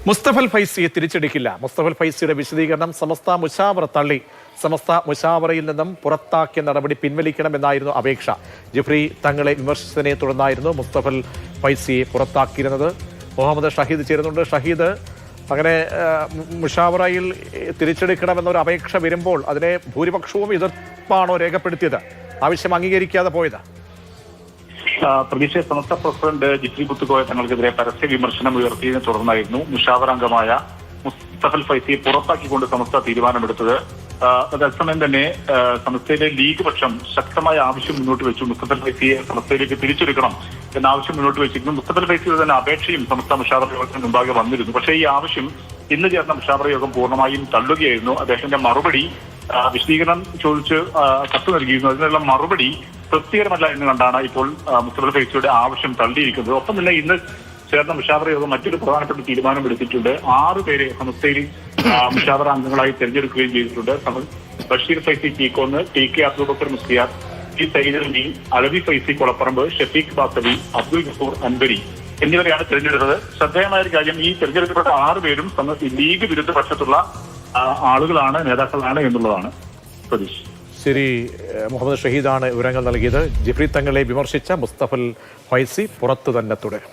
മുസ്തഫൽ ഫൈസിയെ തിരിച്ചടിക്കില്ല. മുസ്തഫൽ ഫൈസിയുടെ വിശദീകരണം സമസ്ത മുശാവറ തള്ളി. സമസ്ത മുശാവറയിൽ നിന്നും പുറത്താക്കിയ നടപടി പിൻവലിക്കണമെന്നായിരുന്നു അപേക്ഷ. ജിഫ്രി തങ്ങളെ വിമർശിച്ചതിനെ തുടർന്നായിരുന്നു മുസ്തഫൽ ഫൈസിയെ പുറത്താക്കിയിരുന്നത്. മുഹമ്മദ് ഷഹീദ് ചേരുന്നുണ്ട്. ഷഹീദ്, അങ്ങനെ മുഷാവറയിൽ തിരിച്ചെടുക്കണമെന്നൊരു അപേക്ഷ വരുമ്പോൾ അതിനെ ഭൂരിപക്ഷവും എതിർപ്പാണോ രേഖപ്പെടുത്തിയത്? ആവശ്യം അംഗീകരിക്കാതെ പോയത്? പ്രതീക്ഷ സമസ്ത പ്രസിഡന്റ് ജിഫ്രി പുത്തുകോയ തങ്ങൾക്കെതിരെ പരസ്യ വിമർശനം ഉയർത്തിയതിനെ തുടർന്നായിരുന്നു മുഷാവറ അംഗമായ മുസ്തഫൽ ഫൈസിയെ പുറത്താക്കിക്കൊണ്ട് സമസ്ത തീരുമാനമെടുത്തത്. അതേസമയം തന്നെ സമസ്തയിലെ ലീഗ് പക്ഷം ശക്തമായ ആവശ്യം മുന്നോട്ട് വെച്ചു. മുസ്തഫൽ ഫൈസിയെ സമസ്തയിലേക്ക് തിരിച്ചെടുക്കണം എന്ന ആവശ്യം മുന്നോട്ട് വെച്ചിരുന്നു. മുസ്തഫൽ ഫൈസിയുടെ തന്നെ അപേക്ഷയും സമസ്ത മുഷാവറ യോഗത്തിന് മുമ്പാകെ വന്നിരുന്നു. പക്ഷേ ഈ ആവശ്യം ഇന്ന് ചേർന്ന മുഷാവറ യോഗം പൂർണ്ണമായും തള്ളുകയായിരുന്നു. അദ്ദേഹത്തിന്റെ മറുപടി വിശദീകരണം ചോദിച്ച് കത്ത് നൽകിയിരുന്നു. അതിനുള്ള മറുപടി തൃപ്തികരമല്ല എന്ന് കണ്ടാണ് ഇപ്പോൾ മുസ്തഫൽ ഫൈസിയുടെ ആവശ്യം തള്ളിയിരിക്കുന്നത്. ഒപ്പം തന്നെ ഇന്ന് ചേർന്ന മുഷാവറ യോഗം മറ്റൊരു പ്രധാനപ്പെട്ട തീരുമാനമെടുത്തിട്ടുണ്ട്. 6 പേരെ സമസ്തയിൽ മുഷാവറ അംഗങ്ങളായി തെരഞ്ഞെടുക്കുകയും ചെയ്തിട്ടുണ്ട്. ബഷീർ ഫൈസി ചീക്കോന്ന്, ടി.കെ. അബ്ദുബക്കർ മുസ്ലിയാർ, ടി. സൈദലി, അലവി ഫൈസി കൊളപ്പറമ്പ്, ഷഫീഖ് ബാസവി, അബ്ദുൽ ഗഫൂർ അൻവരി എന്നിവരെയാണ് തെരഞ്ഞെടുത്തത്. ശ്രദ്ധേയമായ ഒരു കാര്യം, ഈ തെരഞ്ഞെടുക്കപ്പെട്ട 6 പേരും ലീഗ് വിരുദ്ധ പക്ഷത്തുള്ള ആളുകളാണ്, നേതാക്കളാണ് എന്നുള്ളതാണ്. പ്രതീക്ഷ. ശരി, മുഹമ്മദ് ഷഹീദാണ് വിവരങ്ങൾ നൽകിയത്. ജിഫ്രി തങ്ങളെ വിമർശിച്ച മുസ്തഫൽ ഫൈസി പുറത്തു തന്നെ തുടരും.